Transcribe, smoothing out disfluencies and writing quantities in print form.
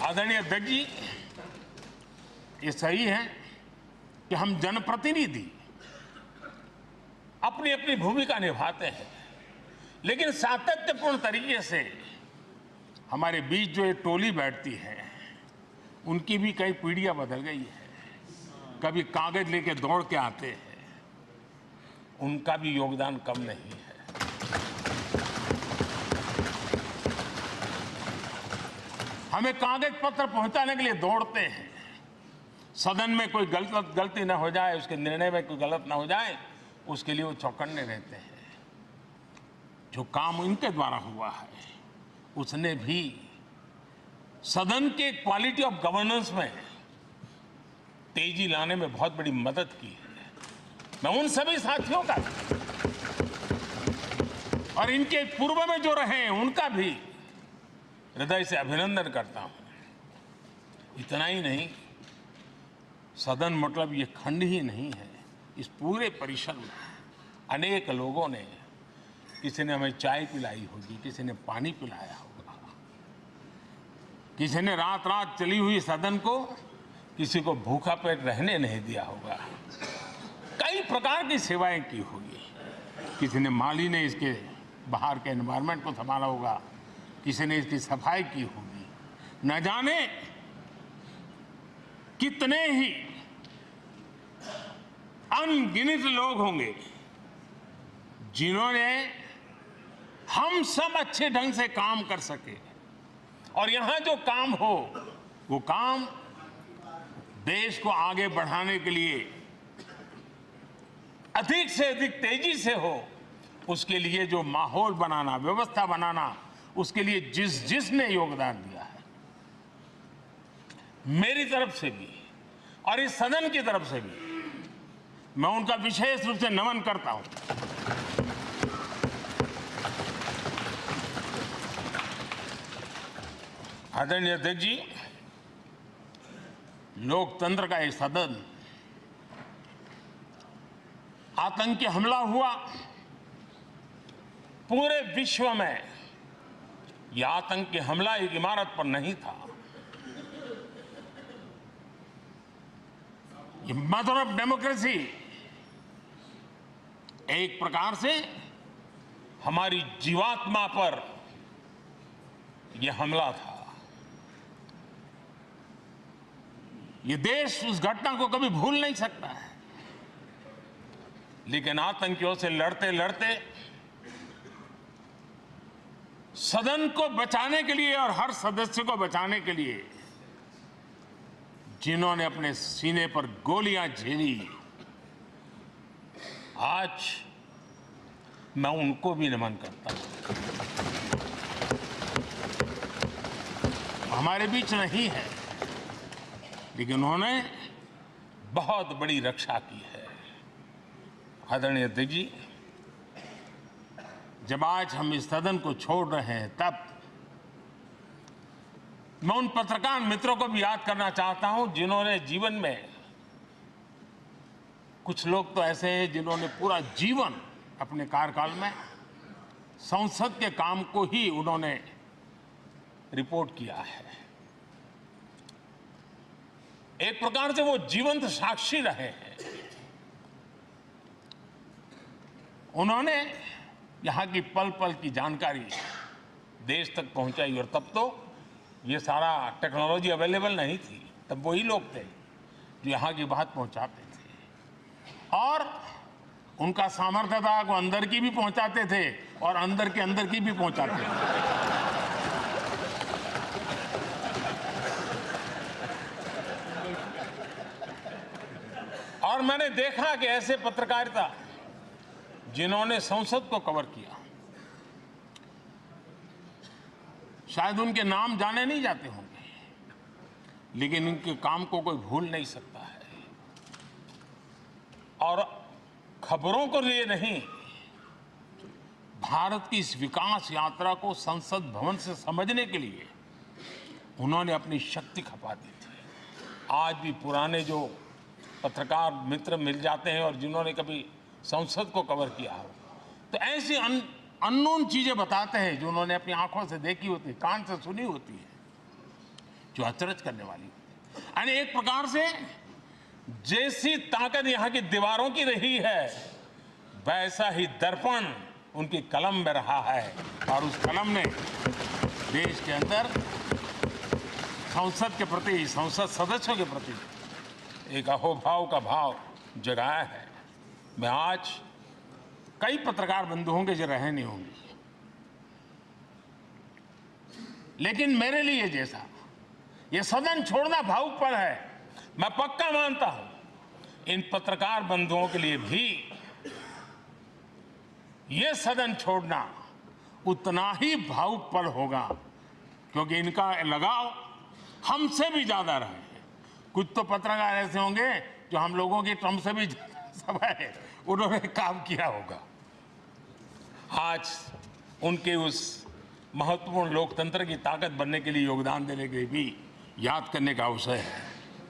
आदरणीय अध्यक्ष जी, ये सही है कि हम जनप्रतिनिधि अपनी अपनी भूमिका निभाते हैं, लेकिन सातत्यपूर्ण तरीके से हमारे बीच जो ये टोली बैठती है उनकी भी कई पीढ़ियां बदल गई है। कभी कागज लेके दौड़ के आते हैं, उनका भी योगदान कम नहीं है। हमें कागज पत्र पहुंचाने के लिए दौड़ते हैं, सदन में कोई गलती ना हो जाए, उसके निर्णय में कोई गलत ना हो जाए, उसके लिए वो चौकन्ने रहते हैं। जो काम इनके द्वारा हुआ है उसने भी सदन के क्वालिटी ऑफ गवर्नेंस में तेजी लाने में बहुत बड़ी मदद की है। मैं उन सभी साथियों का और इनके पूर्व में जो रहे हैं उनका भी हृदय से अभिनंदन करता हूं। इतना ही नहीं, सदन मतलब ये खंड ही नहीं है, इस पूरे परिसर में अनेक लोगों ने, किसी ने हमें चाय पिलाई होगी, किसी ने पानी पिलाया होगा, किसी ने रात रात चली हुई सदन को किसी को भूखा पेट रहने नहीं दिया होगा। कई प्रकार की सेवाएं की होगी। किसी ने माली ने इसके बाहर के एनवायरनमेंट को संभाला होगा, किसी ने इसकी सफाई की होगी। न जाने कितने ही अनगिनत लोग होंगे जिन्होंने हम सब अच्छे ढंग से काम कर सके, और यहां जो काम हो वो काम देश को आगे बढ़ाने के लिए अधिक से अधिक तेजी से हो, उसके लिए जो माहौल बनाना, व्यवस्था बनाना, उसके लिए जिसने योगदान दिया है, मेरी तरफ से भी और इस सदन की तरफ से भी मैं उनका विशेष रूप से नमन करता हूं। आदरणीय अध्यक्ष जी, लोकतंत्र का ये सदन, आतंकी हमला हुआ, पूरे विश्व में यह आतंकी हमला एक इमारत पर नहीं था, ये मदर ऑफ डेमोक्रेसी एक प्रकार से हमारी जीवात्मा पर यह हमला था। ये देश उस घटना को कभी भूल नहीं सकता है, लेकिन आतंकियों से लड़ते लड़ते सदन को बचाने के लिए और हर सदस्य को बचाने के लिए जिन्होंने अपने सीने पर गोलियां झेली, आज मैं उनको भी नमन करता हूं। हमारे बीच नहीं है, लेकिन उन्होंने बहुत बड़ी रक्षा की है। आदरणीय अध्यक्ष जी, जब आज हम इस सदन को छोड़ रहे हैं, तब मैं उन पत्रकार मित्रों को भी याद करना चाहता हूं जिन्होंने जीवन में, कुछ लोग तो ऐसे हैं जिन्होंने पूरा जीवन अपने कार्यकाल में संसद के काम को ही उन्होंने रिपोर्ट किया है। एक प्रकार से वो जीवंत साक्षी रहे हैं। उन्होंने यहाँ की पल पल की जानकारी देश तक पहुंचाई, और तब तो ये सारा टेक्नोलॉजी अवेलेबल नहीं थी। तब वही लोग थे जो यहाँ की बात पहुंचाते थे, और उनका सामर्थ्य था वो अंदर की भी पहुंचाते थे और अंदर की भी पहुंचाते थे। और मैंने देखा कि ऐसे पत्रकारिता जिन्होंने संसद को कवर किया, शायद उनके नाम जाने नहीं जाते होंगे, लेकिन उनके काम को कोई भूल नहीं सकता है। और खबरों को लिए नहीं, भारत की इस विकास यात्रा को संसद भवन से समझने के लिए उन्होंने अपनी शक्ति खपा दी थी। आज भी पुराने जो पत्रकार मित्र मिल जाते हैं और जिन्होंने कभी संसद को कवर किया हो, तो ऐसी अननोन चीजें बताते हैं जो उन्होंने अपनी आंखों से देखी होती है, कान से सुनी होती है, जो अचरज करने वाली होती है। यानी एक प्रकार से जैसी ताकत यहाँ की दीवारों की रही है, वैसा ही दर्पण उनकी कलम में रहा है, और उस कलम ने देश के अंदर संसद के प्रति, संसद सदस्यों के प्रति एक अहोभाव का भाव जगाया है। मैं आज कई पत्रकार बंधु होंगे जो रहे नहीं होंगे, लेकिन मेरे लिए जैसा ये सदन छोड़ना भावुक पल है, मैं पक्का मानता हूं इन पत्रकार बंधुओं के लिए भी ये सदन छोड़ना उतना ही भावुक पल होगा, क्योंकि इनका लगाव हमसे भी ज्यादा रहे हैं। कुछ तो पत्रकार ऐसे होंगे जो हम लोगों की टर्म से भी समय है उन्होंने काम किया होगा। आज उनके उस महत्वपूर्ण लोकतंत्र की ताकत बनने के लिए, योगदान देने के लिए भी याद करने का अवसर है।